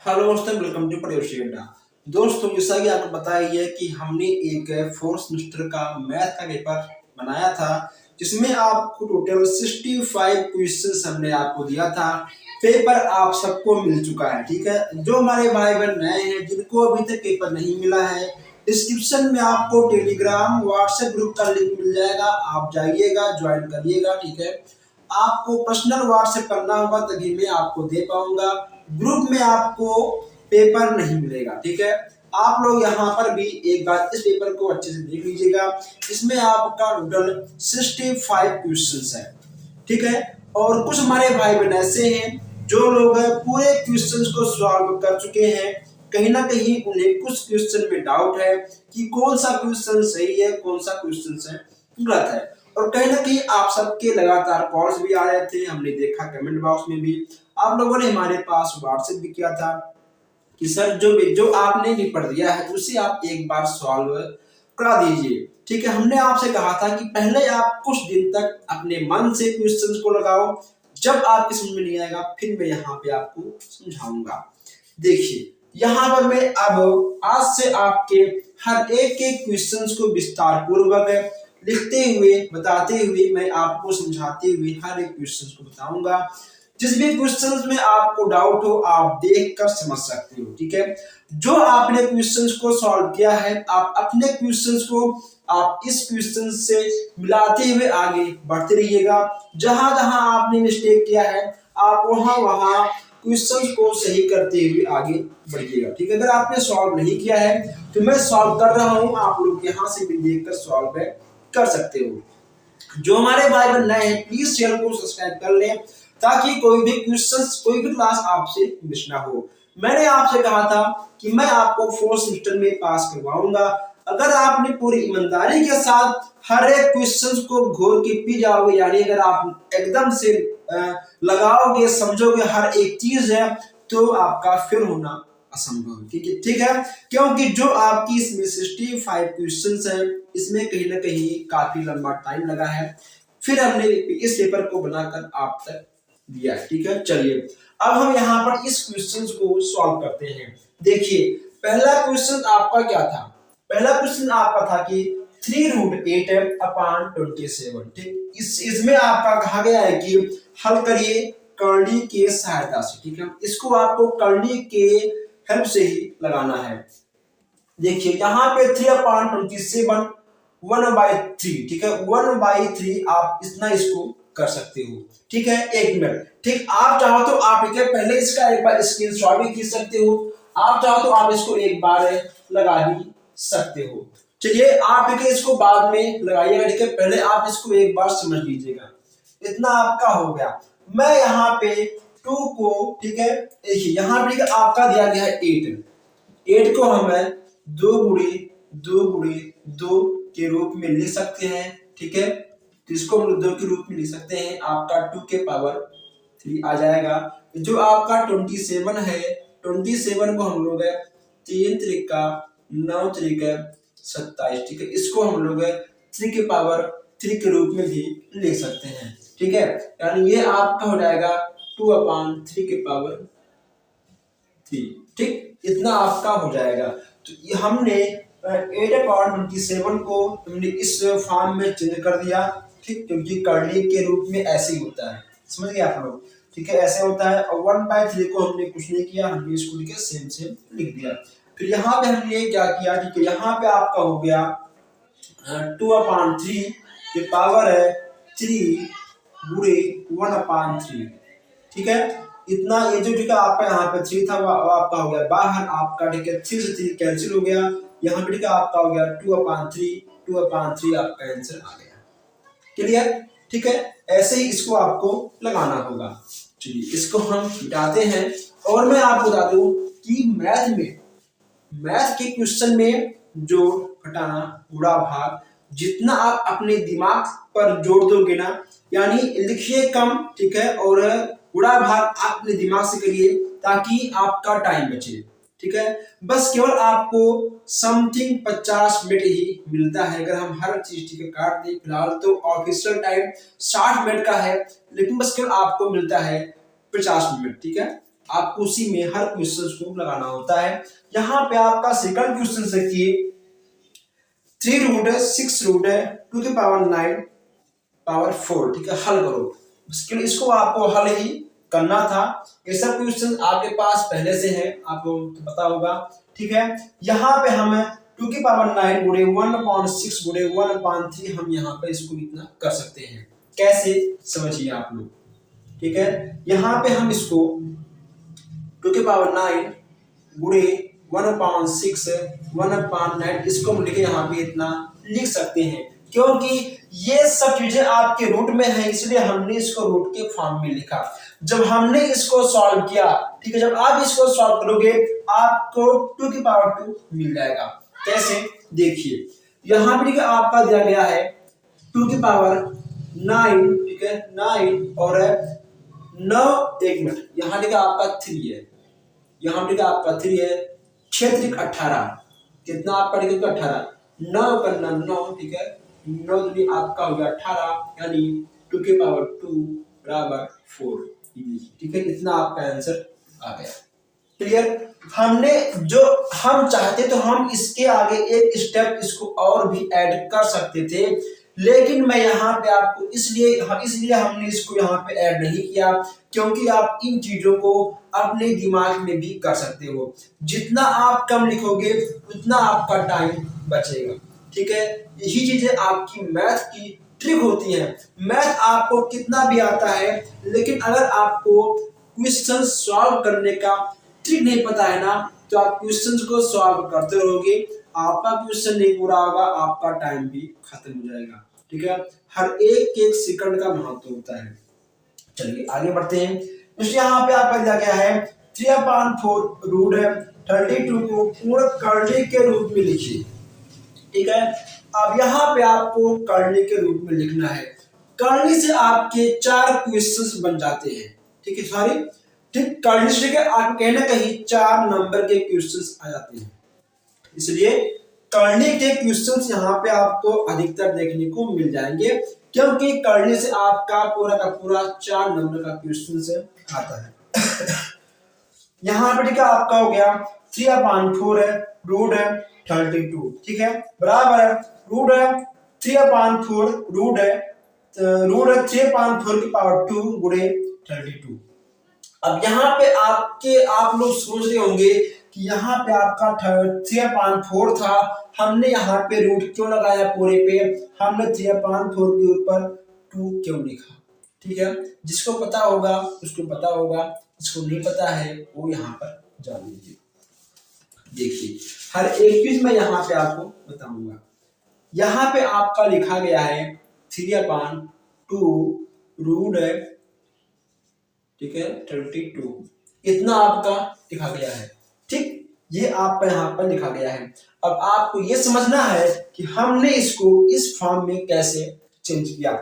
Hello दोस्तों, welcome to प्रयोशी अड्डा। दोस्तों, जैसा कि आपको पता ही है कि हमने एक फोर्थ सेमेस्टर का मैथ का पेपर बनाया था, जिसमें आपको टोटल 65 क्वेश्चंस हमने आपको दिया था। पेपर आप सबको मिल चुका है, ठीक है। जो हमारे भाई बहन नए हैं, जिनको अभी तक पेपर नहीं मिला है, डिस्क्रिप्शन में आपको टेलीग्राम व्हाट्सएप ग्रुप का लिंक मिल जाएगा। आप जाइएगा, ज्वाइन करिएगा, ठीक है। आपको पर्सनल व्हाट्सएप करना होगा, तभी मैं आपको दे पाऊंगा। ग्रुप में आपको पेपर नहीं मिलेगा, ठीक है। आप लोग यहाँ पर भी एक बार इस पेपर को अच्छे से देख लीजिएगा। इसमें आपका टोटल 65 क्वेश्चंस है, ठीक है। और कुछ हमारे भाई बहन ऐसे हैं जो लोग पूरे क्वेश्चंस को सॉल्व कर चुके हैं। कहीं ना कहीं उन्हें कुछ क्वेश्चन में डाउट है कि कौन सा क्वेश्चन सही है, कौन सा क्वेश्चन है गलत है। और कहीं ना कहीं आप सबके लगातार कॉल्स भी आ रहे थे, हमने देखा कमेंट बॉक्स में भी। आप लोगों ने हमारे पास व्हाट्सएप भी किया था कि सर जो आपने नहीं पढ़ दिया है उसे आप एक बार सॉल्व करा दीजिए, ठीक है। हमने आपसे कहा था कि पहले आप कुछ दिन तक अपने मन से क्वेश्चंस को लगाओ, जब आपकी समझ में नहीं आएगा फिर मैं यहाँ पे आपको समझाऊंगा। देखिए, यहाँ पर मैं अब आज से आपके हर एक एक क्वेश्चंस को विस्तार पूर्वक लिखते हुए बताते हुए मैं आपको समझाते हुए हर एक क्वेश्चन को बताऊंगा। जिस भी क्वेश्चंस में आपको डाउट हो आप देख कर समझ सकते हो, ठीक है। जो आपने क्वेश्चंस को सॉल्व किया है, आप अपने क्वेश्चंस को आप इस क्वेश्चन से मिलाते हुए आगे बढ़ते रहिएगा। जहां जहां आपने मिस्टेक किया है आप वहां वहां क्वेश्चंस को सही करते हुए आगे बढ़िएगा, ठीक है। अगर आपने सॉल्व नहीं किया है तो मैं सॉल्व कर रहा हूं, आप लोग यहां से भी देखकर सॉल्व कर सकते हो। जो हमारे भाई बहन नए हैं, प्लीज चैनल को सब्सक्राइब कर लें ताकि कोई भी क्वेश्चंस, कोई भी क्लास आपसे मिस ना हो। मैंने आपसे कहा था कि मैं आपको फोर्थ सेमेस्टर में पास करवाऊंगा। अगर आपने पूरी ईमानदारी के साथ हर एक क्वेश्चंस को घोर के पी जाओगे, यानी अगर आप एकदम से लगाओगे, समझोगे हर एक चीज है, तो आपका फेल होना असंभव, ठीक है, ठीक है। क्योंकि जो आपकी इसमें 65 क्वेश्चंस है, इसमें कहीं ना कहीं काफी लंबा टाइम लगा है। फिर हमने इस पेपर को बनाकर आप तक दिया है, ठीक है। चलिए, अब हम यहाँ पर इस क्वेश्चन को सॉल्व करते हैं। देखिए, पहला क्वेश्चन आपका क्या था? पहला क्वेश्चन आपका था कि 3√8/27, ठीक। इसमें आपका कहा गया है कि हल करिए करनी के सहायता से, ठीक है। इसको आपको करनी के हेल्प से ही लगाना है। देखिए, यहाँ पे 3/27 1/3, ठीक है। 1/3 आप इतना इसको कर सकते हो, ठीक है। 1 मिनट, ठीक। आप चाहो तो आप पहले इसका एक बार स्क्रीनशॉट भी खींच सकते हो। आप चाहो तो आप इसको एक बार लगा भी सकते हो। चलिए, आप इसको बाद में लगाइएगा, ठीक है। पहले आप इसको एक बार समझ लीजिएगा। इतना आपका हो गया। मैं यहाँ पे 2 को, ठीक है, देखिए यहाँ पे आपका दिया गया है 8 को हम 2 के रूप में लिख सकते हैं, ठीक है। तो इसको हम 2 के रूप में लिख सकते हैं, आपका 2 के पावर 3 आ जाएगा। जो आपका 27 है, 27 को हम लोग 3 त्रिका 9 त्रिका 27, ठीक है। इसको हम लोग 3 के पावर 3 के रूप में भी लिख सकते हैं, ठीक है। यानी ये आपका हो जाएगा 2/3 के पावर 3, ठीक। इतना आपका हो जाएगा। तो ये हमने 8/27 को हमने इस फॉर्म में चेंज कर दिया, ठीक। क्योंकि कर्ली के रूप में ऐसे ही होता है, समझ गए आप लोग, ठीक है। ऐसे होता है। और 1/3 को हमने कुछ नहीं किया, हमने इसको लिख के सेम लिख दिया। फिर यहाँ पे हमने क्या किया, ठीक है। यहाँ पे आपका हो गया 2/3 के पावर है 3 गुणे 1/3, ठीक है। इतना ये जो ठीक है आपका यहाँ पे 3 था वो आपका हो गया बाहर, आपका ठीक है 3 से 3 कैंसिल हो गया। यहाँ पे ठीक है आपका हो गया 2/3 आपका आंसर आ गया। क्लियर, ठीक है। ऐसे ही इसको आपको लगाना होगा। चलिए, इसको हम मिटाते हैं। और मैं आपको बता दूं कि मैथ के क्वेश्चन में जोड़ घटाना गुणा भाग जितना आप अपने दिमाग पर जोड़ दोगे ना, यानी लिखिए कम, ठीक है, और गुणा भाग आप अपने दिमाग से करिए ताकि आपका टाइम बचे, ठीक है। बस केवल आपको समथिंग 50 मिनट ही मिलता है अगर हम हर चीज, ठीक है, काट दें। फिलहाल तो ऑफिशियल टाइम 60 मिनट का है, लेकिन बस केवल आपको मिलता है 50 मिनट, ठीक है। आपको उसी में हर क्वेश्चन को लगाना होता है। यहाँ पे आपका सेकंड क्वेश्चन से कि 3 रूट है, 6 रूट है, 2 की पावर 9 पावर 4, ठीक है, हल करो। इसको आपको हल ही करना था। ये सब क्वेश्चन आपके पास पहले से है, आपको तो पता होगा, ठीक है। यहाँ पे हम 2 की पावर 9 गुणे 1/6 गुणे 1/3 हम यहाँ पे इसको इतना कर सकते हैं। कैसे, समझिए आप लोग, ठीक है। यहाँ पे हम इसको 2 की पावर 9 गुणे 1/6 1/9 इसको हम लिखे यहाँ पे इतना लिख सकते हैं, क्योंकि ये सब चीजें आपके रूट में है, इसलिए हमने इसको रूट के फॉर्म में लिखा। जब हमने इसको सॉल्व किया, ठीक है, जब आप इसको सॉल्व करोगे आपको 2 की पावर 2 मिल जाएगा। कैसे, देखिए यहाँ पे आपका दिया गया है 2 की पावर 9, ठीक है, 9 और 9, 1 मिनट, यहाँ देखिए आपका 3 है, यहाँ पे आपका 3 है, 6 3 18, कितना आपका लिखेगा 18, 9 करना 9, ठीक है, 9 दूनी आपका हो गया 18, यानी 2 की पावर 2 बराबर 4, ठीक है, इतना आपका आंसर आ गया। क्लियर। हमने जो हम चाहते तो हम इसके आगे एक स्टेप इसको और भी ऐड कर सकते थे, लेकिन मैं यहाँ पे आपको इसलिए हमने इसको यहाँ पे ऐड नहीं किया, क्योंकि आप इन चीजों को अपने दिमाग में भी कर सकते हो। जितना आप कम लिखोगे उतना आपका टाइम बचेगा, ठीक है। यही चीजें आपकी मैथ की ट्रिक होती है। मैथ आपको कितना भी आता है, लेकिन अगर आपको क्वेश्चन सॉल्व करने का ट्रिक नहीं पता है ना, तो आप क्वेश्चन को सॉल्व करते रहोगे, आपका क्वेश्चन नहीं पूरा होगा, आपका टाइम भी खत्म हो जाएगा, ठीक है। हर एक सेकंड का महत्व होता है। चलिए आगे बढ़ते हैं। तो यहाँ पे आपका दिया गया है 3/4 रूट है 32 को पूर्ण करने के रूप में लिखिए, ठीक है। अब यहाँ पे आपको करने के रूप में लिखना है। करने से आपके 4 क्वेश्चंस बन जाते हैं, ठीक है, सॉरी, ठीक, करने से आप कहीं ना कहीं 4 नंबर के क्वेश्चंस आ जाते हैं, इसलिए करने के क्वेश्चंस यहाँ पे आपको अधिकतर देखने को मिल जाएंगे, क्योंकि करने से आपका पूरा का पूरा 4 नंबर का क्वेश्चन से आता है। यहाँ पे ठीक है, आपका हो गया 3/4 है, रूट है 32, ठीक है, बराबर है, रूट है 3/4 रूट है 3/4 की पावर 2 गुणे 32। अब यहाँ पे आप लोग सोच रहे होंगे कि यहाँ पे आपका 3/4 था, हमने यहाँ पे रूट क्यों लगाया पूरे पे, हमने 3/4 के ऊपर 2 क्यों लिखा, ठीक है। जिसको पता होगा उसको पता होगा, जिसको नहीं पता है वो यहाँ पर जान लीजिए। देखिए हर एक चीज मैं यहाँ पे आपको बताऊंगा। यहाँ पे आपका लिखा गया है 3/2 रूट है, ठीक है, 32, इतना आपका लिखा गया है, ठीक, ये आपका यहाँ पर लिखा गया है। अब आपको ये समझना है कि हमने इसको इस फॉर्म में कैसे चेंज किया।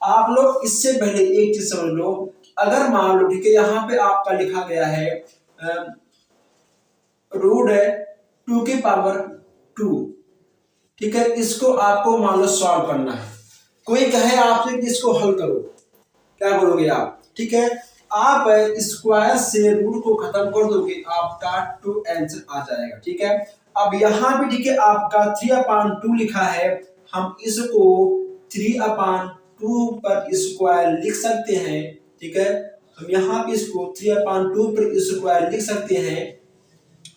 आप लोग इससे पहले एक चीज समझ लो, अगर मान लो, ठीक है, यहाँ पे आपका लिखा गया है रूट है 2 की पावर 2, ठीक है, इसको आपको मान लो सॉल्व करना है। कोई कहे आपसे कि इसको हल करो, क्या करोगे आप, ठीक है, आप स्क्वायर से रूट को खत्म कर दोगे, आपका 2 आंसर आ जाएगा, ठीक है। अब यहाँ पे ठीक है आपका 3/2 लिखा है, हम इसको 3/2 पर स्क्वायर लिख सकते हैं, ठीक है, हम यहाँ पे इसको 3/2 पर स्क्वायर लिख सकते हैं,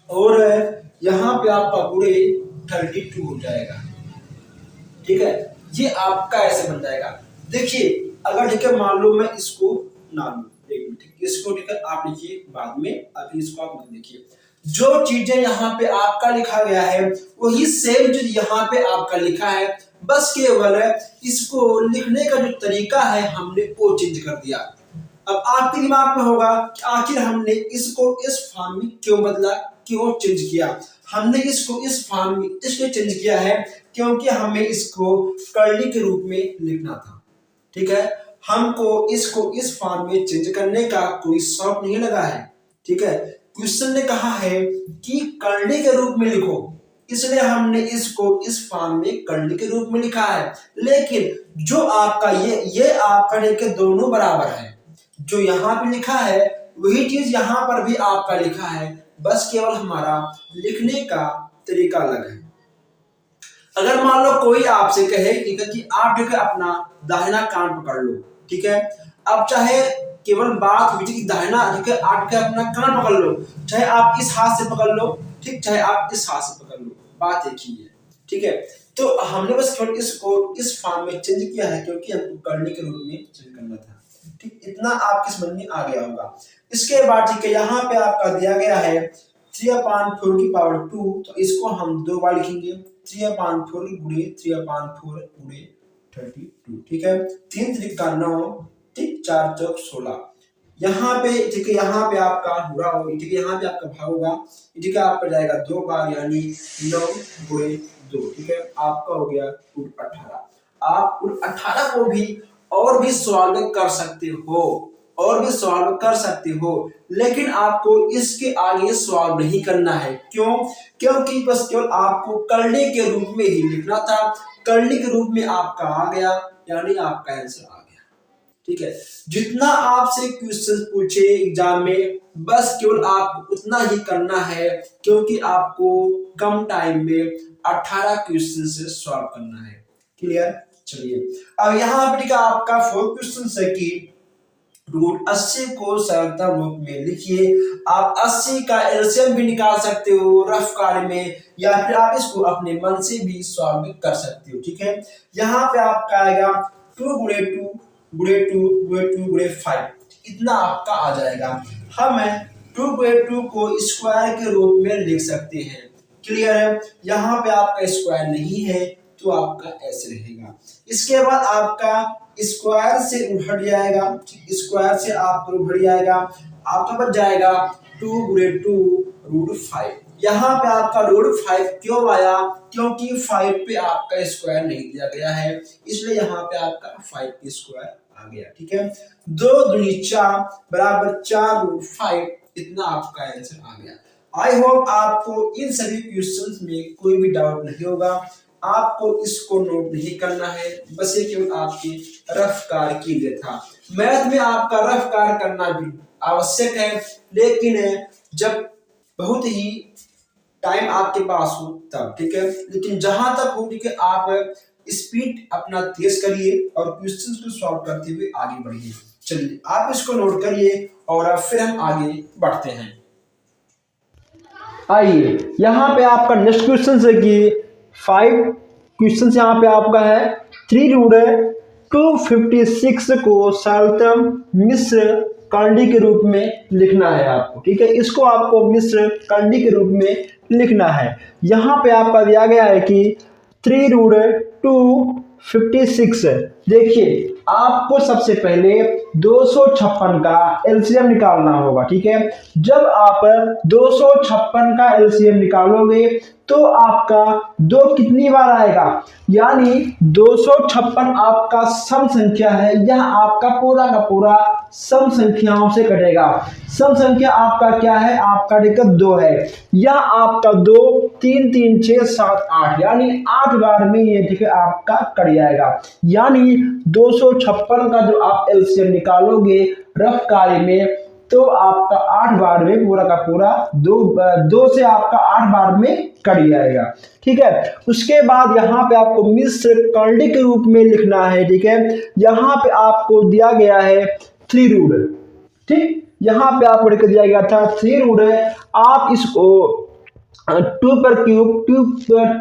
और यहाँ पे आपका पूरे 32 हो जाएगा, ठीक है। ये आपका ऐसे बन जाएगा। देखिए अगर ठीक है मान लो मैं इसको ना लूं, इसको ठीक है आप लिखिए बाद में, अभी इसको आप मत लिखिए। जो चीजें यहाँ पे आपका लिखा गया है वही सेम चीज यहाँ पे आपका लिखा है, बस केवल इसको लिखने का जो तरीका है हमने वो चेंज कर दिया। अब आपके दिमाग में होगा कि आखिर हमने इसको इस फॉर्म में क्यों बदला, क्यों चेंज किया। हमने इसको इस फॉर्म में इसलिए चेंज किया है क्योंकि हमें इसको कर्ली के रूप में लिखना था, ठीक है। हमको इसको इस फॉर्म में चेंज करने का कोई शौक नहीं लगा है, ठीक है। क्वेश्चन ने कहा है कि कर्ली के रूप में लिखो, इसलिए हमने इसको इस फॉर्म में कर्ली के रूप में लिखा है। लेकिन जो आपका ये आपका लेके दोनों बराबर है, जो यहाँ पे लिखा है वही चीज यहाँ पर भी आपका लिखा है, बस केवल हमारा लिखने का तरीका अलग है। अगर मान लो कोई आपसे कहे ठीक है कि आप ठीक है अपना दाहिना कान पकड़ लो, ठीक है, अब चाहे केवल बात हुई थी कि दाहिना ठीक है आप के अपना कान पकड़ लो, चाहे आप इस हाथ से पकड़ लो, ठीक, चाहे आप इस हाथ से पकड़ लो, बात एक ही है, ठीक है। तो हमने बस केवल इसको इस फॉर्म में चेंज किया है क्योंकि हमको करने के रूप में चेंज करना था, ठीक, इतना आपके समझ में आ गया होगा। इसके बाद ठीक है यहाँ पे आपका दिया गया है 3/4 की पावर 2, तो इसको हम दो बार लिखेंगे, 3/4 गुणे 3/4 गुणे 32, ठीक है, 3 3 का 9, ठीक, 4 चौक 16। यहाँ पे ठीक है यहाँ पे आपका बुरा होगा, ठीक है, यहाँ पे आपका भाग होगा, ठीक है, आपका जाएगा 2 बार यानी 9 गुणे 2, ठीक है, आपका हो गया कुल 18। आप कुल 18 को भी और भी सॉल्व कर सकते हो, और भी सॉल्व कर सकते हो, लेकिन आपको इसके आगे सॉल्व नहीं करना है। क्यों? क्योंकि बस केवल आपको करने के रूप में ही लिखना था, करने के रूप में आपका आ गया यानी आपका आंसर आ गया, ठीक है। जितना आपसे क्वेश्चन पूछे एग्जाम में बस केवल आपको उतना ही करना है, क्योंकि आपको कम टाइम में 18 क्वेश्चन से सॉल्व करना है। क्लियर? चलिए अब यहाँ पर आपका 4 क्वेश्चन है कि √80 को सरलतम रूप में लिखिए। आप 80 का एलसीएम भी निकाल सकते हो रफ कार्य में, या फिर आप इसको अपने मन से भी सॉल्व कर सकते हो, ठीक है। यहाँ पे आपका आएगा 2 गुणे 2 गुणे 2 गुणे 2 गुणे 5, इतना आपका आ जाएगा। हम 2 गुणे 2 को स्क्वायर के रूप में लिख सकते हैं। क्लियर है? यहाँ पे आपका स्क्वायर नहीं है तो आपका ऐसे रहेगा। इसके बाद आपका स्क्वायर से उभर जाएगा, स्क्वायर से आपको उभर जाएगा, आपका बच जाएगा 2 गुणे 2 √5। यहाँ पे आपका √5 क्यों आया? क्योंकि 5 पे आपका स्क्वायर नहीं दिया गया है, इसलिए यहाँ पे आपका 5 पे स्क्वायर आ गया, ठीक है। 2 दूनी 4 बराबर 4 √5, इतना आपका आंसर आ गया। आई होप आपको इन सभी क्वेश्चंस में कोई भी डाउट नहीं होगा। आपको इसको नोट नहीं करना है, बस ये केवल आपके रफ कार्य के लिए था। मैथ में आपका रफ कार्य करना भी आवश्यक है, लेकिन जब बहुत ही टाइम आपके पास हो तब, ठीक है। लेकिन जहां तक हो, ठीक है, आप स्पीड अपना तेज करिए और क्वेश्चंस को सॉल्व करते हुए आगे बढ़िए। चलिए आप इसको नोट करिए और फिर हम आगे बढ़ते हैं। आइए यहाँ पे आपका नेक्स्ट क्वेश्चन है कि 5 क्वेश्चन यहाँ पे आपका है 3√256 को सरलतम मिश्र कंडी के रूप में लिखना है आपको, ठीक है। इसको आपको मिश्र कंडी के रूप में लिखना है। यहाँ पे आपका दिया गया है कि 3√256, देखिए आपको सबसे पहले 256 का एलसीएम निकालना होगा, ठीक है। जब आप 256 का एलसीएम निकालोगे तो आपका 2 कितनी बार आएगा, यानी 256 आपका सम संख्या है, यह आपका पूरा का पूरा सम संख्याओं से कटेगा। सम संख्या आपका क्या है? आपका देखो 2 है, यह आपका 2 3 3 6 7 8 यानी 8 बार में ये ठीक है आपका कट जाएगा। यानी 256 का जो आप एलसीएम निकालोगे रफ कार्य में तो आपका 8 बार में पूरा का पूरा 2 से आपका 8 बार में कट जाएगा, ठीक है। उसके बाद यहाँ पे आपको मिश्र कंडी के रूप में लिखना है, ठीक है। यहाँ पे आपको दिया गया है 3√, ठीक, यहाँ पे आपको दिया गया था 3√। आप इसको 2 पर क्यूब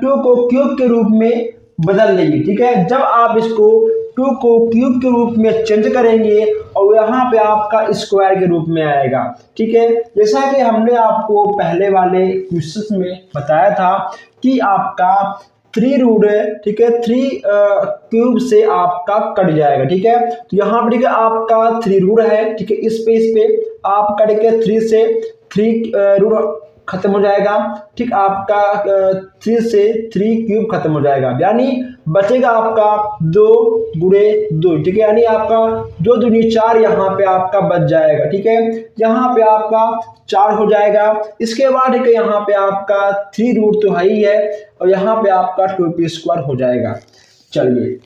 2 को क्यूब के रूप में बदल लेंगे, ठीक है। जब आप इसको 2 को क्यूब के रूप में चेंज करेंगे और यहाँ पे आपका स्क्वायर के रूप में आएगा, ठीक है। जैसा कि हमने आपको पहले वाले क्वेश्चन में बताया था कि आपका 3√, ठीक है, 3 क्यूब से आपका कट जाएगा, ठीक है। तो यहाँ पर ठीक है आपका 3√, है, ठीक है। इस पे आप कट के 3 से 3 खत्म हो जाएगा, ठीक। आपका 3 से 3 क्यूब खत्म हो जाएगा, यानी बचेगा आपका 2 गुणे 2, ठीक है। यानी आपका 2 दूनी 4 यहाँ पे आपका बच जाएगा, ठीक है। यहाँ पे आपका 4 हो जाएगा। इसके बाद ठीक है यहाँ पे आपका 3√, तो है ही है, और यहाँ पे आपका 2p स्क्वायर हो जाएगा। चलिए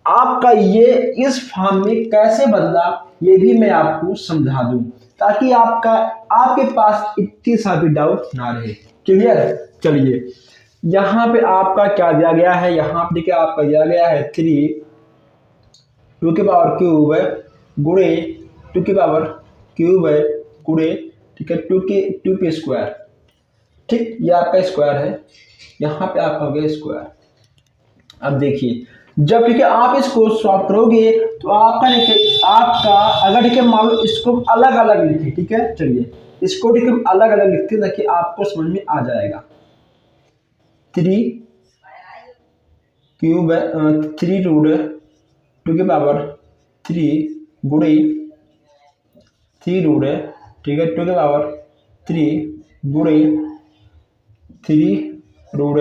आपका ये इस फॉर्म में कैसे बदला ये भी मैं आपको समझा दूं। ताकि आपके पास इतनी सा भी डाउट ना रहे। क्लियर? चलिए यहाँ पे आपका क्या दिया गया है, यहाँ पे देखिए आपका दिया गया है 3 टू के पावर क्यूब गुणे 2 की पावर क्यूब गुणे, ठीक है, 2 के स्क्वायर। ठीक, ये आपका स्क्वायर है, यहाँ पे आपका हो गया स्क्वायर। अब देखिए जब ठीक है आप इसको सॉल्व करोगे तो आपका देखिए अगर ठीक है मान लो इसको अलग अलग लिखे, ठीक है, चलिए इसको ठीक है अलग अलग लिखते ताकि आपको समझ में आ जाएगा। 3 क्यूब 3 रूट 2 की पावर 3 गुणे 3 रूट, ठीक है, 2 की पावर 3 गुणे 3 रूट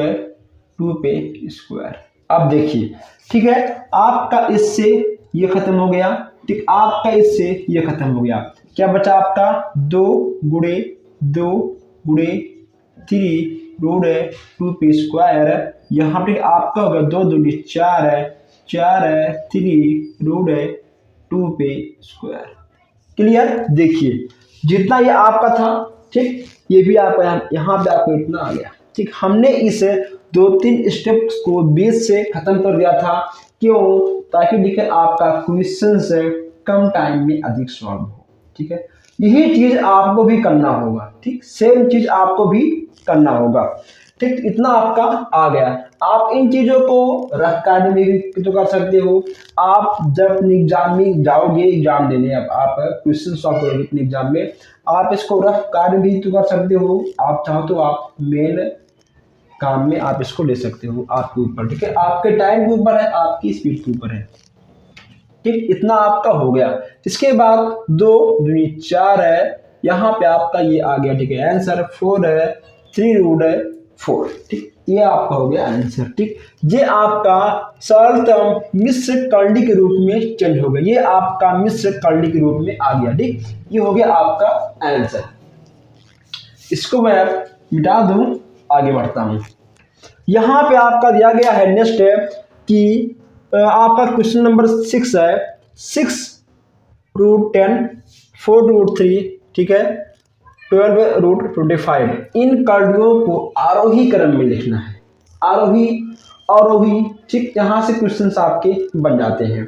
2 पे स्क्वायर। अब देखिए ठीक है आपका इससे ये खत्म हो गया, ठीक, आपका इससे ये खत्म हो गया, क्या बचा आपका 2 गुणे 2 गुणे 3 रूट 2 पे स्क्वायर। यहाँ पे आपका होगा 2 दूनी 4 है, 4 है 3 रूट 2 पे स्क्वायर। क्लियर? देखिए जितना ये आपका था, ठीक, ये भी आपका यहाँ पे आपको इतना आ गया। ठीक, हमने इस 2-3 स्टेप्स को बेस से खत्म कर दिया था। क्यों? ताकि देखिए आपका क्वेश्चन से कम टाइम में अधिक सॉल्व हो। ठीक है, यही चीज आपको भी करना होगा। ठीक, सेम चीज आपको भी करना होगा। ठीक, इतना आपका आ गया। आप इन चीजों को रफ कार्ड में भी तो कर सकते हो। आप जब एग्जाम में जाओगे, एग्जाम देने अब आप क्वेश्चन सॉल्व करोगे अपने एग्जाम में, आप इसको रफ कार्ड भी तो कर सकते हो। आप चाहो तो आप मेन काम में आप इसको ले सकते हो, आपके ऊपर। ठीक है, आपके टाइम के ऊपर है, आपकी स्पीड के ऊपर है। ठीक, इतना आपका हो गया। इसके बाद 2 दूनी 4 है, यहाँ पे आपका ये आ गया। ठीक है, आंसर 4 है 3 रूट 4। ठीक, ये आपका हो गया आंसर। ठीक, ये आपका सरलतम मिश्र कर्ली के रूप में चेंज हो गया, ये आपका मिश्र कर्ली के रूप में आ गया। ठीक, ये हो गया आपका आंसर। इसको मैं मिटा दूं, आगे बढ़ता हूं। यहाँ पे आपका दिया गया है नेक्स्ट है कि आपका क्वेश्चन नंबर 6 है, 6 रूट 10 4 रूट 3, ठीक है, 12 रूट 25। इन कर्लियों को आरोही क्रम में लिखना है, आरोही अवरोही। ठीक, यहाँ से क्वेश्चन आपके बन जाते हैं।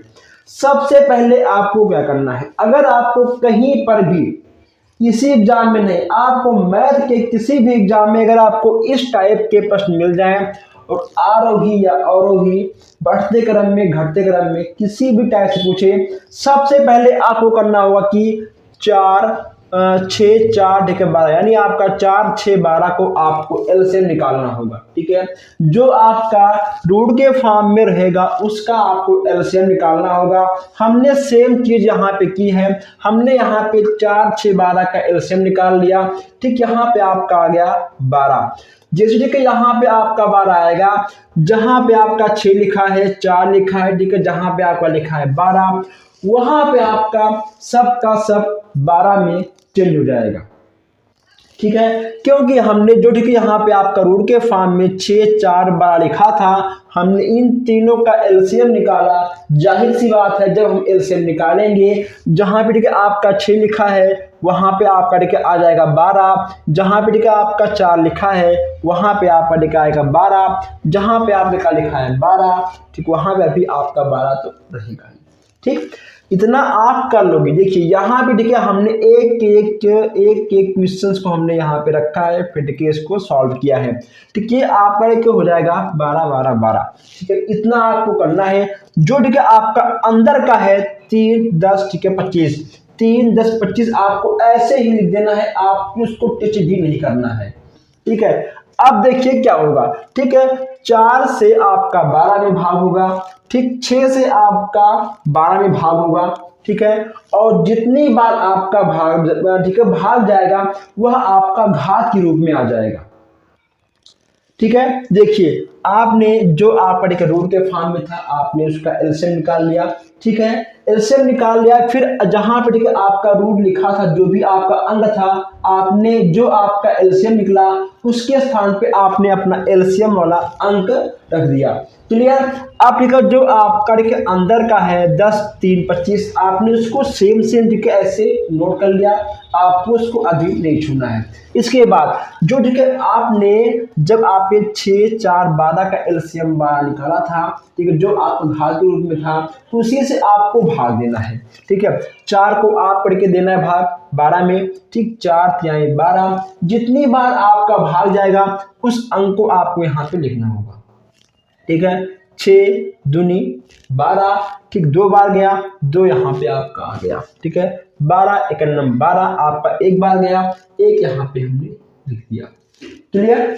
सबसे पहले आपको क्या करना है, अगर आपको कहीं पर भी किसी एग्जाम में नहीं, आपको मैथ के किसी भी एग्जाम में अगर आपको इस टाइप के प्रश्न मिल जाएं और आरोही या अवरोही, बढ़ते क्रम में घटते क्रम में किसी भी टाइप से पूछे, सबसे पहले आपको करना होगा कि 4 6 4 ठीक है 12, यानी आपका 4 6 12 को आपको एलसीएम निकालना होगा। ठीक है, जो आपका रूट के फॉर्म में रहेगा उसका आपको एलसीएम निकालना होगा। हमने सेम चीज यहाँ पे की है, हमने यहाँ पे 4 6 12 का एलसीएम निकाल लिया। ठीक, यहाँ पे आपका आ गया 12। जैसे ठीक है यहाँ पे आपका 12 आएगा, जहां पे आपका 6 लिखा है 4 लिखा है, ठीक है, जहां पे आपका लिखा है 12 वहां पे आपका सब का सब 12 में चेंज हो जाएगा। ठीक है, क्योंकि हमने जो ठीक है यहाँ पे आपका रूट के फॉर्म में 6 4 12 लिखा था, हमने इन तीनों का एलसीएम निकाला। जाहिर सी बात है जब हम एलसीएम निकालेंगे, जहां पे ठीक है आपका 6 लिखा है वहां पे आपका ठीक है आ जाएगा 12, जहां पे ठीक है आपका 4 लिखा है वहां पे आपका ठीक आएगा 12, जहां पे आपने लिखा है 12, ठीक, वहां पे भी आपका 12 तो रहेगा। ठीक, इतना आप कर लोगे। देखिए यहाँ पे ठीक है हमने एक एक क्वेश्चंस को हमने यहाँ पे रखा है, फिर ठीक है इसको सॉल्व किया है। ठीक है, आपका क्यों हो जाएगा 12 12 12। ठीक है, इतना आपको करना है। जो ठीक है आपका अंदर का है 3 10 ठीक है 25, 3 10 25 आपको ऐसे ही लिख देना है, आपको उसको टच भी नहीं करना है। ठीक है, अब देखिए क्या होगा। ठीक है, 4 से आपका 12 में भाग होगा, ठीक, 6 से आपका 12 में भाग होगा। ठीक है, और जितनी बार आपका भाग ठीक है भाग जाएगा वह आपका घात के रूप में आ जाएगा। ठीक है, देखिए आपने जो आपका रूट के फॉर्म में था आपने उसका एलसीएम निकाल लिया, ठीक है, एलसीएम निकाल लिया, फिर जहां पे ठीक है आपका रूट लिखा था, जो भी आपका अंक था, आपने जो आपका एलसीएम निकला उसके स्थान पे आपने अपना एलसीएम वाला अंक रख दिया। क्लियर। अब ठीक है जो आपका ठीक है अंदर का है 10 3 25, आपने उसको सेम सेम ठीक है ऐसे नोट कर लिया, आपको उसको अभी नहीं छूना है। इसके बाद जो ठीक है आपने जब आपने 6 4 12 का एलसीएम निकाला था, ठीक है, जो आपको भाग के रूप में था, तो उसी से आपको भाग देना है। ठीक है, 4 को आप पढ़ के देना है भाग 12 में, ठीक, 4 3 12, जितनी बार आपका भाग जाएगा उस अंक को आपको यहाँ पे लिखना होगा। ठीक है, 6 दूनी 12, ठीक, 2 बार गया, 2 यहाँ पे आपका आ गया। ठीक है, 12 1 12 आपका 1 बार गया, 1 यहाँ पे हमने लिख दिया। क्लियर।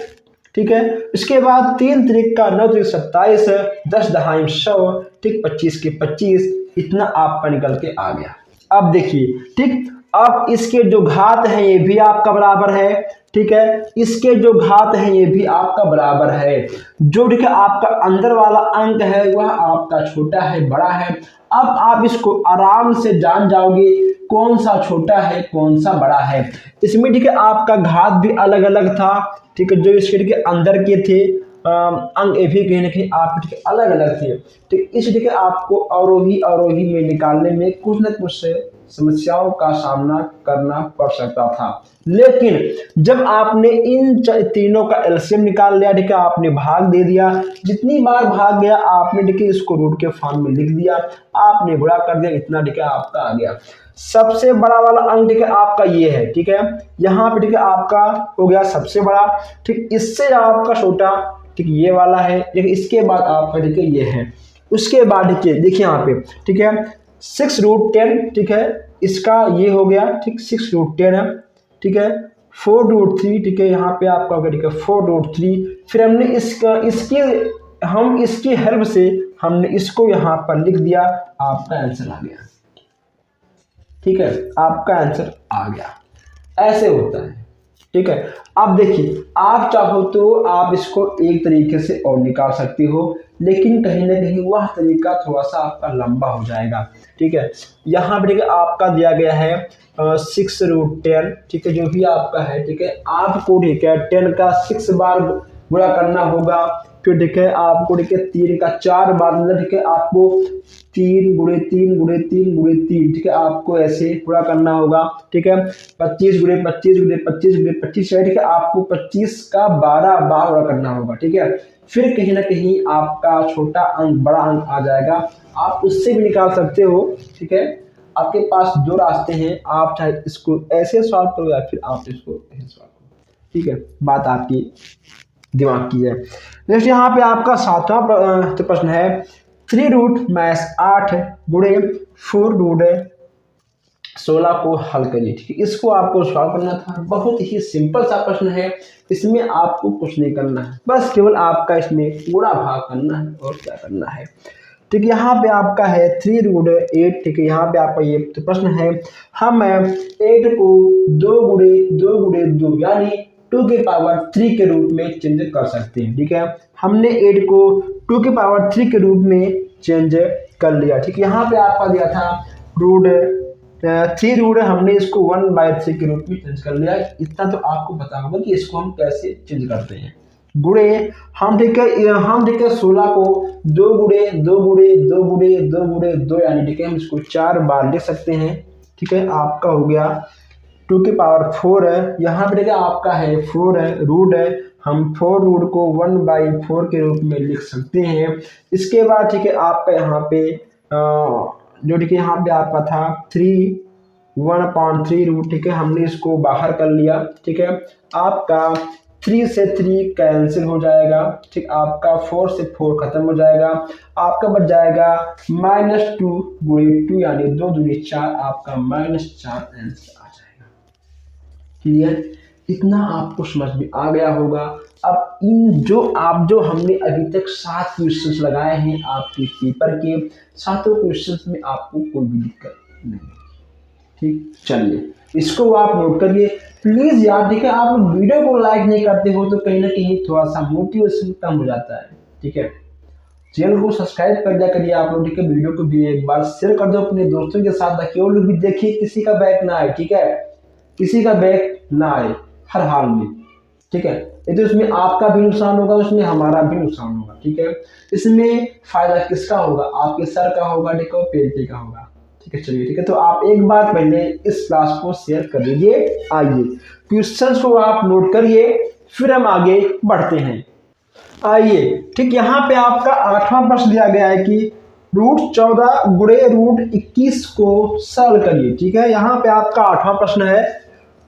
ठीक है, इसके बाद 3 त्रिक का 9 त्रिक 27, 10 दहाई 100, ठीक, 25 के 25, इतना आपका निकल के आ गया। अब देखिए, ठीक, अब इसके जो घात है ये भी आपका बराबर है। ठीक है, इसके जो घात है ये भी आपका बराबर है। जो ठीक है आपका अंदर वाला अंक है वह आपका छोटा है बड़ा है। अब आप इसको आराम से जान जाओगे कौन सा छोटा है कौन सा बड़ा है। इसमें ठीक है आपका घात भी अलग अलग था। ठीक है, जो इसके ठीक है अंदर के थे अंक ये भी कहीं ना कहीं आप ठीक है अलग अलग थे। ठीक, इस ठीक है आपको अवरोही में निकालने में कुछ न कुछ समस्याओं का सामना करना पड़ सकता था, लेकिन जब आपने इन तीनों का एलसीएम निकाल लिया, ठीक है, आपने भाग दे दिया, जितनी बार भाग गया आपने ठीक है इसको रूट के फॉर्म में लिख दिया, आपने गुणा कर दिया, इतना ठीक है आपका आ गया। सबसे बड़ा वाला अंक ठीक है आपका ये है। ठीक है, यहाँ पे ठीक है आपका हो गया सबसे बड़ा। ठीक, इससे आपका छोटा ठीक ये वाला है। ठीक, इसके बाद आपका ठीक है ये है। उसके बाद ठीक है देखिए यहाँ पे ठीक है 6√10, ठीक है, इसका ये हो गया, ठीक, 6√10 है। ठीक है, 4√3, ठीक है, यहाँ पे आपका हो गया ठीक है 4√3। फिर हमने इसकी हेल्प से हमने इसको यहाँ पर लिख दिया, आपका आंसर आ गया। ठीक है, आपका आंसर आ गया। ऐसे होता है। ठीक है, अब देखिए आप चाहो तो आप इसको एक तरीके से और निकाल सकते हो, लेकिन कहीं ना कहीं वह तरीका थोड़ा सा आपका लंबा हो जाएगा। ठीक है, यहाँ पे ठीक है आपका दिया गया है 6√10, ठीक है, जो भी आपका है। ठीक है, आपको ठीक है 10 का 6 बार गुणा करना होगा। फिर ठीक है आपको ठीक है 3 का 4 बार, मतलब ठीक है आपको 3 गुणे 3 गुणे 3 गुणे 3, ठीक है, आपको ऐसे पूरा करना होगा। ठीक है, 25 गुणे 25 गुणे 25 गुणे 25 है। ठीक है, आपको 25 का 12 बार पूरा करना होगा। ठीक है, फिर कहीं ना कहीं आपका छोटा अंक बड़ा अंक आ जाएगा, आप उससे भी निकाल सकते हो। ठीक है, आपके पास 2 रास्ते हैं, आप चाहे इसको ऐसे सॉल्व करो या फिर आप इसको ऐसे सॉल्व करो। ठीक है, बात आपकी दिमाग की है। नेक्स्ट यहाँ पे आपका 7वां प्रश्न है 3√8 गुणे 4√16 को हल करिए। ठीक है, इसको आपको सॉल्व करना था। बहुत ही सिंपल सा प्रश्न है, इसमें आपको कुछ नहीं करना है, बस केवल आपका इसमें गुणा भाग करना है और क्या करना है। ठीक है, यहाँ पे आपका है 3√8। ठीक है, यहाँ पे आपका ये तो प्रश्न है, हम 8 को 2 गुणे 2 गुणे 2 यानी 2 की पावर 3 के रूप में चेंज कर सकते हैं। ठीक है, हमने 8 को 2 की पावर 3 के रूप में चेंज कर लिया। ठीक है, यहाँ पे आपका दिया था √3, हमने इसको 1/3 के रूप में चेंज कर लिया। इतना तो आपको पता होगा कि इसको हम कैसे चेंज करते हैं। गुणे हम ठीक है 16 को 2 गुणे 2 गुणे 2 गुणे 2 गुणे 2 यानी ठीक है हम इसको 4 बार लिख सकते हैं। ठीक है, आपका हो गया 2 की पावर 4 है। यहाँ पे देखिए आपका है 4 है, रूट है, हम 4 रूट को 1/4 के रूप में लिख सकते हैं। इसके बाद ठीक है आपका यहाँ पे जो ठीक है यहाँ पे आपका था 1/3 रूट। ठीक है, हमने इसको बाहर कर लिया। ठीक है, आपका 3 से 3 कैंसिल हो जाएगा। ठीक, आपका 4 से 4 खत्म हो जाएगा, आपका बच जाएगा -2 गुणे 2 यानी 2 दूनी 4, आपका -4 आंसर आ जाएगा। क्लियर, इतना आपको समझ में आ गया होगा। अब जो हमने अभी तक 7 क्वेश्चंस लगाए हैं आपके पेपर के, 7 क्वेश्चंस में आपको कोई भी दिक्कत नहीं। ठीक, चलिए इसको आप नोट करिए प्लीज यार। ठीक है, आप वीडियो को लाइक नहीं करते हो तो कहीं ना कहीं थोड़ा सा मोटिवेशन कम हो जाता है। ठीक है, चैनल को सब्सक्राइब कर दिया करिए आप लोग, ठीक है। वीडियो को भी एक बार शेयर कर दो अपने दोस्तों के साथ, ताकि वो लोग भी देखिए, किसी का बैक ना आए, ठीक है, किसी का बैक ना आए हर हाल में, ठीक है। ये तो इसमें आपका भी नुकसान होगा, उसमें हमारा भी नुकसान होगा, ठीक है। इसमें फायदा किसका होगा, आपके सर का होगा, ठीक है, पेट का होगा, ठीक है। चलिए ठीक है, तो आप एक बार पहले इस क्लास को शेयर कर दीजिए। आइए क्वेश्चंस को आप नोट करिए, फिर हम आगे बढ़ते हैं। आइए ठीक, यहाँ पे आपका 8वां प्रश्न दिया गया है कि √14 गुणे √21 को सरल करिए, ठीक है। यहाँ पे आपका 8वां प्रश्न है।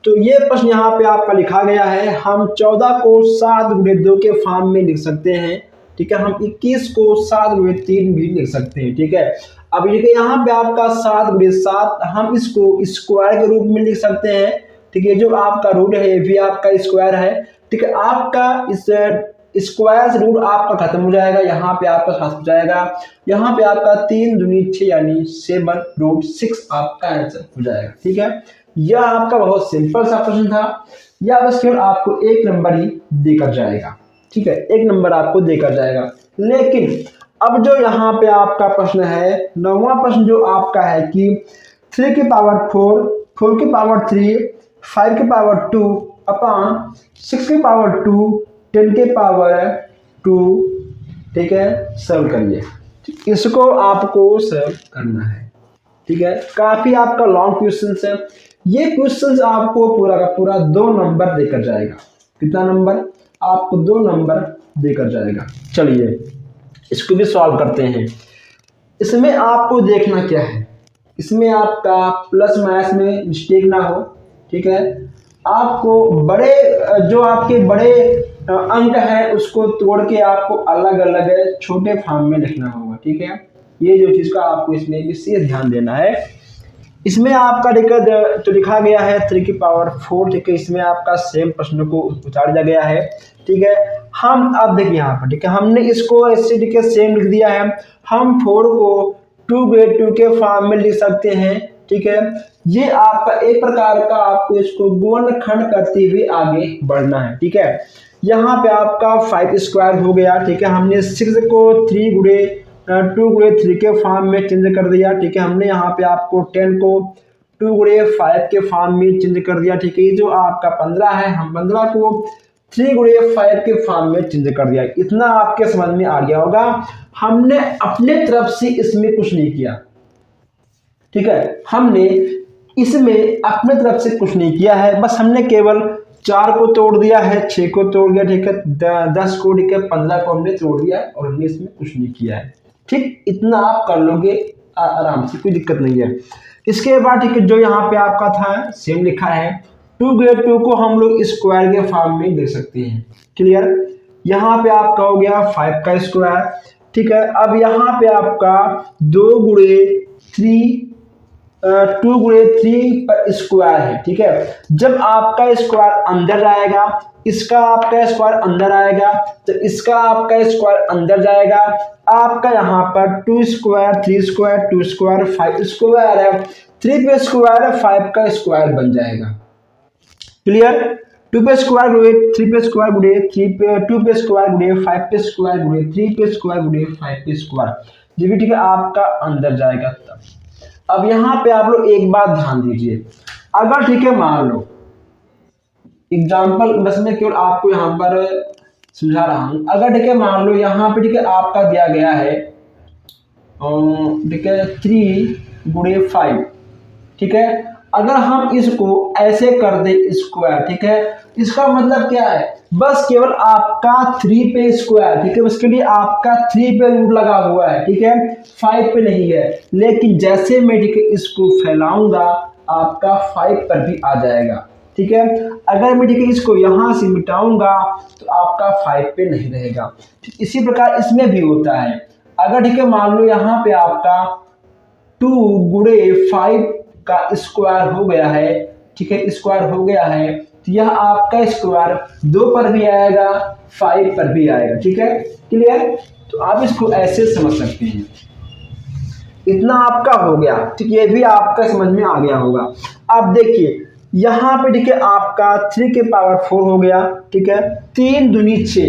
तो ये प्रश्न यहाँ पे आपका लिखा गया है, हम 14 को 7 गुणे 2 के फॉर्म में लिख सकते हैं, ठीक है। हम 21 को 7 गुणे 3 भी लिख सकते हैं, ठीक है। अब देखिए यहाँ पे आपका 7 गुणे 7, हम इसको स्क्वायर के रूप में लिख सकते हैं, ठीक है। जो आपका रूट है भी आपका स्क्वायर है, ठीक है। आपका इस स्क्वायर से रूट आपका खत्म हो जाएगा, यहाँ पे आपका 7 हो जाएगा, यहाँ पे आपका 3 दूनी 6 यानी 7√6 आपका आंसर हो जाएगा, ठीक है। यह आपका बहुत सिंपल सा प्रश्न था, या बस केवल आपको 1 नंबर ही देकर जाएगा, ठीक है, 1 नंबर आपको देकर जाएगा। लेकिन अब जो यहाँ पे आपका प्रश्न है 9वां प्रश्न जो आपका है कि 3 की पावर 4, 4 की पावर 3, 5 की पावर 2 अपॉन 6 की पावर 2, 10 के पावर 2, ठीक है, सॉल्व करिए। इसको आपको सॉल्व करना है, ठीक है। काफी आपका लॉन्ग क्वेश्चन है। ये क्वेश्चन आपको पूरा का पूरा 2 नंबर देकर जाएगा। कितना नंबर? आपको 2 नंबर देकर जाएगा। चलिए इसको भी सॉल्व करते हैं। इसमें आपको देखना क्या है, इसमें आपका प्लस माइनस में मिस्टेक ना हो, ठीक है। आपको बड़े जो आपके बड़े अंक है उसको तोड़ के आपको अलग अलग छोटे फॉर्म में लिखना होगा, ठीक है। ये जो चीज़ का आपको इसमें विशेष ध्यान देना है। इसमें आपका जो लिखा गया है 3 की पावर 4, ठीक है, इसमें आपका सेम प्रश्न को उतार दिया गया है, ठीक है। हम अब देखिए यहाँ पर, ठीक है, हमने इसको ऐसे ठीक है सेम लिख दिया है। हम 4 को 2 गुणे 2 के फॉर्म में लिख सकते हैं, ठीक है। ये आपका एक प्रकार का आपको इसको गुणनखंड करते हुए आगे बढ़ना है, ठीक है। यहाँ पे आपका 5 स्क्वायर हो गया, ठीक है। हमने 6 को 3 गुणे 2 गुणे 3 के फॉर्म में चेंज कर दिया, ठीक है। हमने यहाँ पे आपको 10 को 2 गुणे 5 के फॉर्म में चेंज कर दिया, ठीक है। ये जो आपका 15 है, हम 15 को 3 गुणे 5 के फॉर्म में चेंज कर दिया। इतना आपके समझ में आ गया होगा। हमने अपने तरफ से इसमें कुछ नहीं किया, ठीक है। हमने इसमें अपने तरफ से कुछ नहीं किया है, बस हमने केवल 4 को तोड़ दिया है, 6 को तोड़ दिया, ठीक है, 10 को, ठीक है, 15 को हमने तोड़ दिया और हमने इसमें कुछ नहीं किया है, ठीक। इतना आप कर लोगे आराम से, कोई दिक्कत नहीं है। इसके बाद ठीक है, जो यहाँ पे आपका था सेम लिखा है 2 गुणे 2 को हम लोग स्क्वायर के फॉर्म में देख सकते हैं, क्लियर। यहाँ पे आपका हो गया 5 का स्क्वायर, ठीक है। अब यहाँ पे आपका 2 गुणे 3 2 गुणे 3 पर स्क्वायर है, ठीक है। जब आपका स्क्वायर अंदर जाएगा, इसका आपका स्क्वायर अंदर आएगा, तो इसका आपका स्क्वायर अंदर जाएगा। आपका यहाँ पर 2 स्क्वायर 3 स्क्वायर 2 स्क्वायर 5 स्क्वायर है, 3 पे स्क्वायर है, 5 का स्क्वायर बन जाएगा, क्लियर। 2 पे स्क्वायर गुणे 3 पे स्क्वायर गुणे 3 पे 2 पे स्क्वायर गुणे 5 पे स्क्वायर गुणे 3 पे स्क्वायर गुणे 5 पे स्क्वायर, जी भी, ठीक है, आपका अंदर जाएगा तब। अब यहाँ पे आप लोग एक बात ध्यान दीजिए, अगर ठीक है मान लो एग्जाम्पल, बस मैं केवल आपको यहाँ पर समझा रहा हूँ। अगर ठीक है मान लो यहाँ पे ठीक है आपका दिया गया है ठीक है 3 गुणे 5, ठीक है। अगर हम इसको ऐसे कर दे स्क्वायर, ठीक है, इसका मतलब क्या है, बस केवल आपका 3 पे स्क्वायर, ठीक है, उसके लिए आपका 3 पे रूट लगा हुआ है, ठीक है, 5 पे नहीं है। लेकिन जैसे मैं ठीक है इसको फैलाऊंगा आपका 5 पर भी आ जाएगा, ठीक है। अगर मैं ठीक है इसको यहाँ से मिटाऊंगा तो आपका 5 पे नहीं रहेगा। इसी प्रकार इसमें भी होता है। अगर ठीक है मान लो यहाँ पे आपका 2 गुणे 5 का स्क्वायर हो गया है, ठीक है, स्क्वायर हो गया है, तो यह आपका स्क्वायर 2 पर भी आएगा 5 पर भी आएगा, ठीक है, क्लियर। तो आप इसको ऐसे समझ सकते हैं। इतना आपका हो गया, ठीक, ये भी आपका समझ में आ गया होगा। अब देखिए यहाँ पे ठीक है आपका 3 के पावर 4 हो गया, ठीक है। 3 दूनी 6,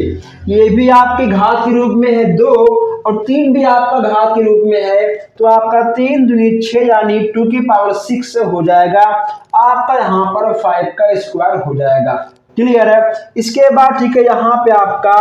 ये भी आपके घात के रूप में है 2 और 3 भी आपका घात के रूप में है, तो आपका 3 दूनी 6 यानी 2 की पावर 6 हो जाएगा। आपका यहाँ पर 5 का स्क्वायर हो जाएगा। क्लियर है। इसके बाद ठीक है यहाँ पे आपका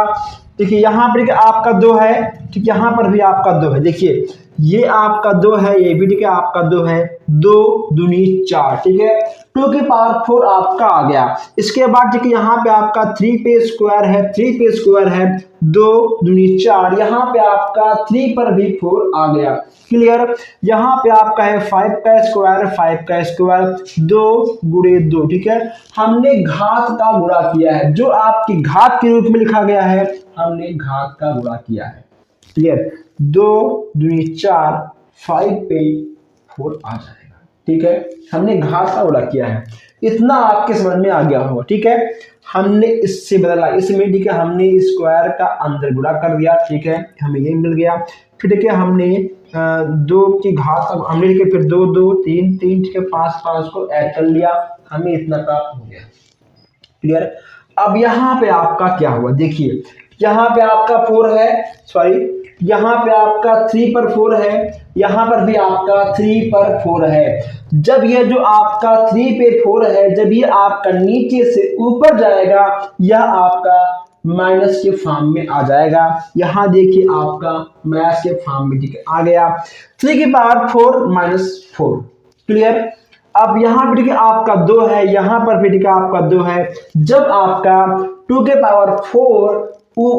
देखिए, यहाँ पर आपका 2 है, ठीक, यहाँ पर भी आपका 2 है। देखिए ये आपका 2 है, ये भी ठीक है आपका 2 है, 2 दूनी 4, ठीक है। 2 की पावर 4 आपका आ गया। इसके बाद ठीक है यहाँ पे आपका 3 पे स्क्वायर है, 3 पे स्क्वायर है, 2 दूनी 4, यहाँ पे आपका 3 पर भी 4 आ गया। क्लियर। यहाँ पे आपका है 5 का स्क्वायर, 5 का स्क्वायर 2 गुणे 2, ठीक है। हमने घात का गुणा किया है, जो आपकी घात के रूप में लिखा गया है, हमने घात का गुणा किया है। क्लियर। 2 दूनी 4, 5 पे 4 आ जाएगा, ठीक है। हमने घात का गुणा किया है, इतना आपके समझ में आ गया होगा, ठीक है। हमने इससे बदला, इसमें ठीक है हमने स्क्वायर का अंदर गुणा कर दिया, ठीक है, हमें ये मिल गया। फिर ठीक है हमने 2 की घात का हमने लिखे, फिर 2 2 3 3, ठीक है 5 5 को ऐड कर लिया, हमें इतना प्राप्त हो गया। क्लियर। अब यहाँ पे आपका क्या हुआ, देखिए यहाँ पे आपका 4 है, सॉरी यहाँ पे आपका 3 पर 4 है, यहाँ पर भी आपका 3 पर 4 है। जब ये जो आपका 3 पे 4 है, जब ये आपका नीचे से ऊपर जाएगा, यह आपका माइनस के फॉर्म में आ जाएगा। यहाँ देखिए आपका माइनस के फॉर्म में ठीक है आ गया, 3 की पावर 4 माइनस 4। क्लियर। अब यहाँ पे ठीक है आपका 2 है, यहाँ पर भी ठीक है आपका 2 है। जब आपका 2 के पावर 4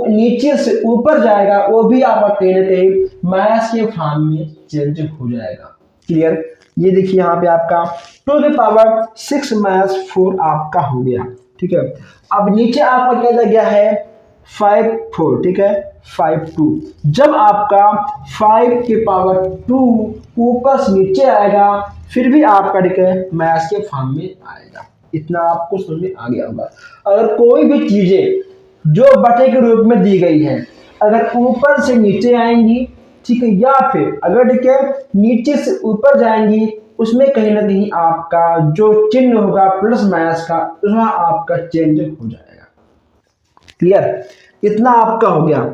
नीचे से ऊपर जाएगा, वो भी आपका कहीं ना कहीं माइनस के फॉर्म में चेंज हो जाएगा। क्लियर। ये देखिए यहाँ पे आपका 2 के पावर 6 माइनस 4 आपका हो गया, ठीक है। अब नीचे आपका क्या दिया गया है 5 4, ठीक है 5 2। जब आपका 5 के पावर 2 ऊपर से नीचे आएगा, फिर भी आपका ठीक है माइनस के फॉर्म में आएगा। इतना आपको समझ में आ गया होगा। अगर कोई भी चीजें जो बटे के रूप में दी गई है, अगर ऊपर से नीचे आएंगी, ठीक है, या फिर अगर ठीक है नीचे से ऊपर जाएंगी, उसमें कहीं ना कहीं आपका जो चिन्ह होगा प्लस माइनस का, उसमें आपका चेंज हो जाएगा। क्लियर। इतना आपका हो गया,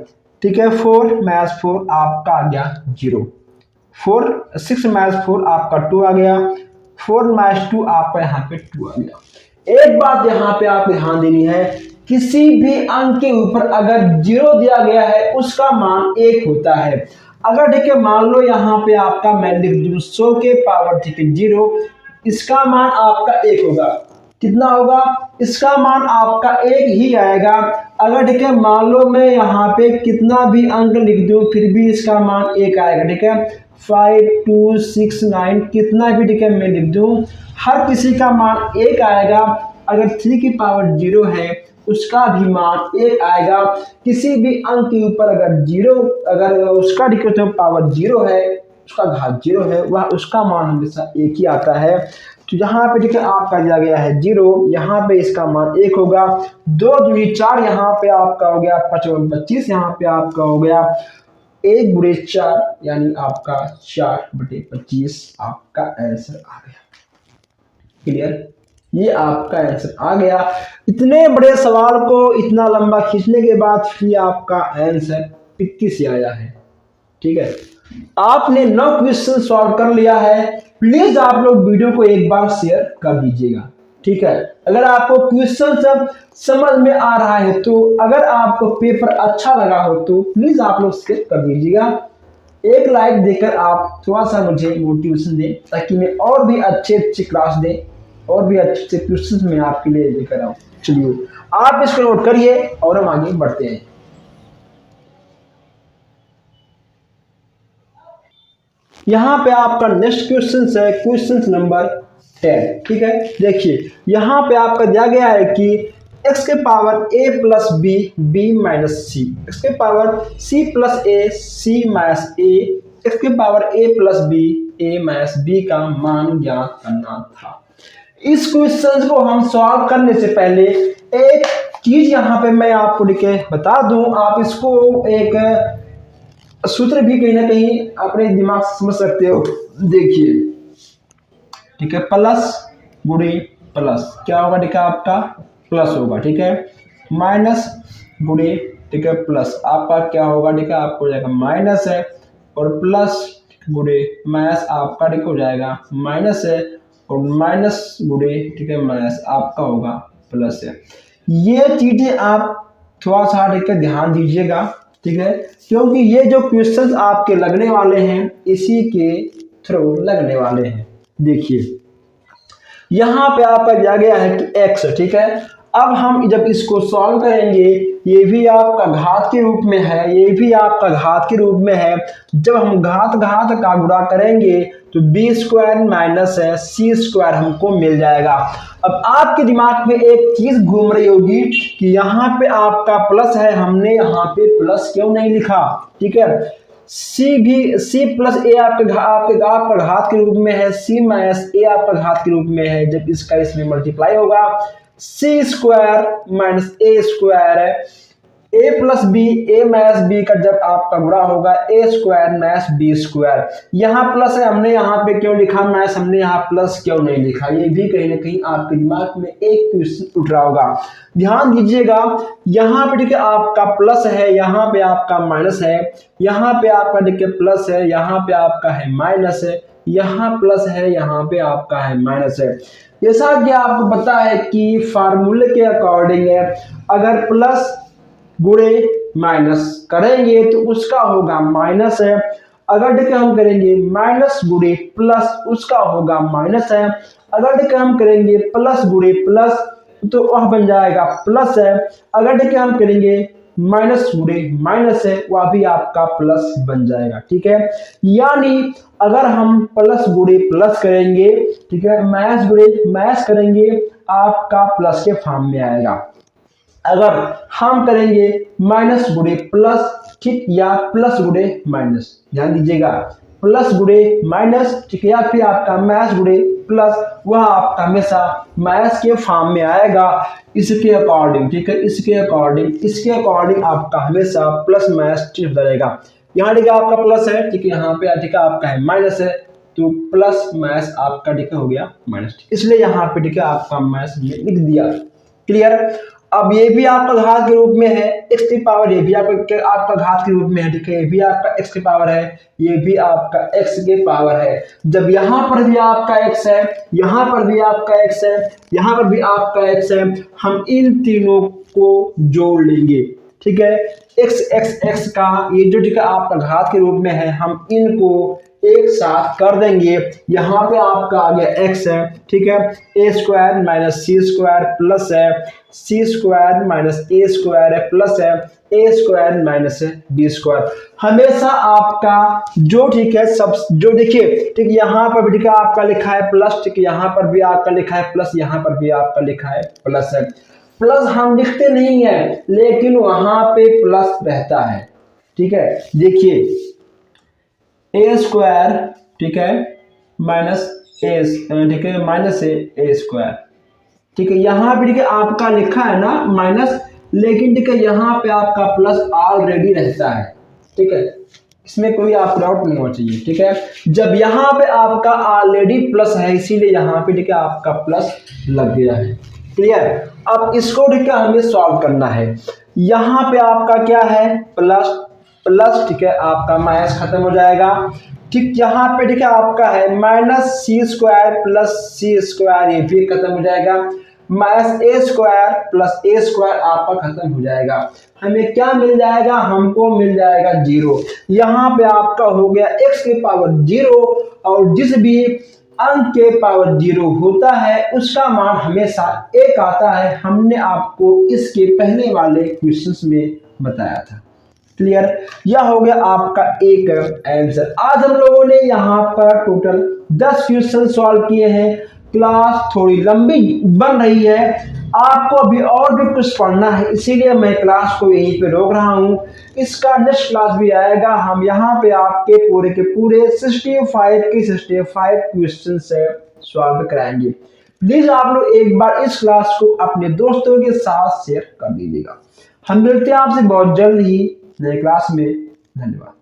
ठीक है। 4 माइनस 4 आपका आ गया 0, 4 6 माइनस 4 आपका 2 आ गया, 4 माइनस 2 आपका यहाँ पे 2 आ गया। एक बात यहाँ पे आप ध्यान देनी है, किसी भी अंक के ऊपर अगर 0 दिया गया है, उसका मान 1 होता है। अगर ठीक है मान लो यहाँ पे आपका मैं लिख दूं 100 के पावर ठीक है 0, इसका मान आपका 1 होगा। कितना होगा, इसका मान आपका 1 ही आएगा। अगर ठीक है मान लो मैं यहाँ पे कितना भी अंक लिख दूं, फिर भी इसका मान 1 आएगा, ठीक है। 5 2 6 9 कितना भी ठीक है मैं लिख दूं, हर किसी का मान 1 आएगा। अगर 3 की पावर 0 है, उसका भी मान 1 आएगा। किसी भी अंक के ऊपर अगर 0, अगर उसका ठीक पावर 0 है, उसका घात 0 है, वह उसका मान हमेशा 1 ही आता है। तो यहाँ पे ठीक है आपका दिया गया है 0, यहाँ पे इसका मान 1 होगा। 2 दूनी 4, यहाँ पे आपका हो गया 5 25, यहाँ पे आपका हो गया 1 गुणे 4 यानी आपका 4/25 आपका आंसर आ गया। क्लियर। ये आपका आंसर आ गया। इतने बड़े सवाल को इतना लंबा खींचने के बाद फिर आपका आंसर 21 आया है, ठीक है। आपने 9 क्वेश्चन सॉल्व कर लिया है। प्लीज आप लोग वीडियो को एक बार शेयर कर दीजिएगा, ठीक है। अगर आपको क्वेश्चन सब समझ में आ रहा है, तो अगर आपको पेपर अच्छा लगा हो तो प्लीज आप लोग शेयर कर दीजिएगा। एक लाइक देकर आप थोड़ा सा मुझे मोटिवेशन दें, ताकि मैं और भी अच्छे क्लास दें और भी अच्छे क्वेश्चन मैं आपके लिए लेकर आऊं। चलिए आप इसको नोट करिए और हम आगे बढ़ते हैं। यहाँ पे आपका नेक्स्ट क्वेश्चन है क्वेश्चन नंबर 10, ठीक है। देखिए यहाँ पे आपका दिया गया है कि x के power a plus b b minus c, x के power c plus a c minus a, x के power a plus b a minus b का मान ज्ञात करना था। इस क्वेश्चन को हम सॉल्व करने से पहले एक चीज यहाँ पे मैं आपको लिख के बता दूं, आप इसको एक सूत्र भी कहीं ना कहीं अपने दिमाग से समझ सकते हो। देखिए, ठीक है, प्लस गुणे प्लस क्या होगा ठीक है आपका प्लस होगा, ठीक है, माइनस गुणे ठीक है प्लस आपका क्या होगा ठीक है आपको हो जाएगा माइनस है, और प्लस गुणे माइनस आपका ठीक हो जाएगा माइनस है, और माइनस गुणे ठीक है माइनस आपका होगा प्लस है। ये चीजें आप थोड़ा सा ठीक है ध्यान दीजिएगा, ठीक है, क्योंकि ये जो क्वेश्चंस आपके लगने वाले हैं इसी के थ्रू लगने वाले हैं। देखिए यहाँ पे आपका दिया गया है कि x, ठीक है, अब हम जब इसको सॉल्व करेंगे ये भी आपका घात के रूप में है, ये भी आपका घात के रूप में है। जब हम घात घात का गुणा करेंगे तो बी स्क्वायर माइनस है सी स्क्वायर हमको मिल जाएगा। अब आपके दिमाग में एक चीज घूम रही होगी कि यहाँ पे आपका प्लस है, हमने यहाँ पे प्लस क्यों नहीं लिखा, ठीक है। सी प्लस ए आपका घात के रूप में है, सी माइनस ए आपका घात के रूप में है। जब इसका इसमें मल्टीप्लाई होगा सी स्क्वायर माइनस ए स्क्वायर है, ए प्लस बी, ए माइनस बी का जब आपका गुणा होगा ए स्क्वायर माइनस बी स्क्वायर। यहाँ प्लस है, हमने यहाँ पे क्यों लिखा माइनस, हमने यहाँ प्लस क्यों नहीं लिखा, ये भी कहीं ना कहीं आपके दिमाग में एक क्वेश्चन उठ रहा होगा। ध्यान दीजिएगा, यहाँ पे ठीक है आपका प्लस है, यहाँ पे आपका माइनस है, यहाँ पे आपका देखिए प्लस है, यहाँ पे आपका है माइनस है, यहाँ प्लस है, यहाँ पे आपका है माइनस है। जैसा कि आपको पता है कि फार्मूले के अकॉर्डिंग है, अगर प्लस गुणे माइनस करेंगे तो उसका होगा माइनस है, अगर देखिए हम करेंगे माइनस गुणे प्लस उसका होगा माइनस है, अगर देखिए हम करेंगे प्लस गुणे प्लस तो वह बन जाएगा प्लस है, अगर देखिए हम करेंगे माइनस गुणे माइनस है वह भी आपका प्लस बन जाएगा, ठीक है। यानी अगर हम प्लस गुणे प्लस करेंगे, ठीक है, माइनस गुणे माइनस करेंगे आपका प्लस के फॉर्म में आएगा। अगर हम करेंगे माइनस गुणे प्लस, ठीक, या प्लस गुणे माइनस, ध्यान दीजिएगा प्लस गुणे माइनस, ठीक है, या फिर आपका माइनस गुणे प्लस, वह आपका हमेशा माइनस के फॉर्म में आएगा। इसके अकॉर्डिंग, ठीक है, इसके अकॉर्डिंग आपका हमेशा प्लस माइनस होता रहेगा। यहाँ ठीक है आपका प्लस है, ठीक है, यहाँ पे ठीक है आपका है माइनस है, तो प्लस माइनस आपका ठीक हो गया माइनस, इसलिए यहाँ पे ठीक है आपका माइनस लिख दिया। क्लियर। अब ये भी आपका घात के रूप में है, x की पावर, ये भी आपका घात के रूप में है, ठीक है, ये भी आपका x की पावर है, ये भी आपका x की पावर है। जब यहाँ पर भी आपका x है, यहाँ पर भी आपका x है, यहाँ पर भी आपका x है, हम इन तीनों को जोड़ लेंगे, ठीक है, x का ये जो ठीक है आपका घात के रूप में है, हम इनको एक साथ कर देंगे। यहाँ पे आपका आ गया x है, ठीक है, ए स्क्वायर माइनस सी स्क्वायर प्लस है, सी स्क्वायर माइनस ए स्क्वायर है प्लस है, ए स्क्वायर माइनस बी स्क्वायर। हमेशा आपका जो ठीक है सब जो देखिए, ठीक, यहाँ पर भी ठीक है आपका लिखा है प्लस, ठीक, यहाँ पर भी आपका लिखा है प्लस, यहाँ पर भी आपका लिखा है प्लस है। प्लस हम लिखते नहीं है लेकिन वहां पे प्लस रहता है, ठीक है। देखिए ए स्क्वायर, ठीक है, माइनस ए, ठीक है, माइनस ए स्क्वायर, ठीक है, यहाँ पे ठीक है आपका लिखा है ना माइनस, लेकिन ठीक है यहाँ पे आपका प्लस ऑलरेडी रहता है, ठीक है, इसमें कोई आपको डाउट नहीं होना चाहिए, ठीक है। जब यहाँ पे आपका ऑलरेडी प्लस है इसीलिए यहाँ पे ठीक है आपका प्लस लग गया है। क्लियर। अब इसको ठीक है हमें सॉल्व करना है। यहाँ पे आपका क्या है प्लस प्लस, ठीक है, आपका माइनस खत्म हो जाएगा, ठीक, यहाँ पे ठीक है आपका है माइनस सी स्क्वायर प्लस सी स्क्वायर, ये भी खत्म हो जाएगा, माइनस ए स्क्वायर प्लस ए स्क्वायर आपका खत्म हो जाएगा। हमें क्या मिल जाएगा, हमको मिल जाएगा 0। यहाँ पे आपका हो गया x की पावर 0, और जिस भी अंक के पावर 0 होता है उसका मान हमेशा 1 आता है। हमने आपको इसके पहले वाले क्वेश्चंस में बताया था। क्लियर। यह हो गया आपका एक आंसर। आज हम लोगों ने यहाँ पर टोटल 10 क्वेश्चन सॉल्व किए हैं। क्लास थोड़ी लंबी बन रही है, आपको अभी और भी कुछ पढ़ना है, इसीलिए मैं क्लास को यहीं पे रोक रहा हूँ। इसका नेक्स्ट क्लास भी आएगा, हम यहाँ पे आपके पूरे के पूरे 65 क्वेश्चन से सॉल्व कराएंगे। प्लीज आप लोग एक बार इस क्लास को अपने दोस्तों के साथ शेयर कर दीजिएगा। हम मिलते हैं आपसे बहुत जल्द ही नए क्लास में। धन्यवाद।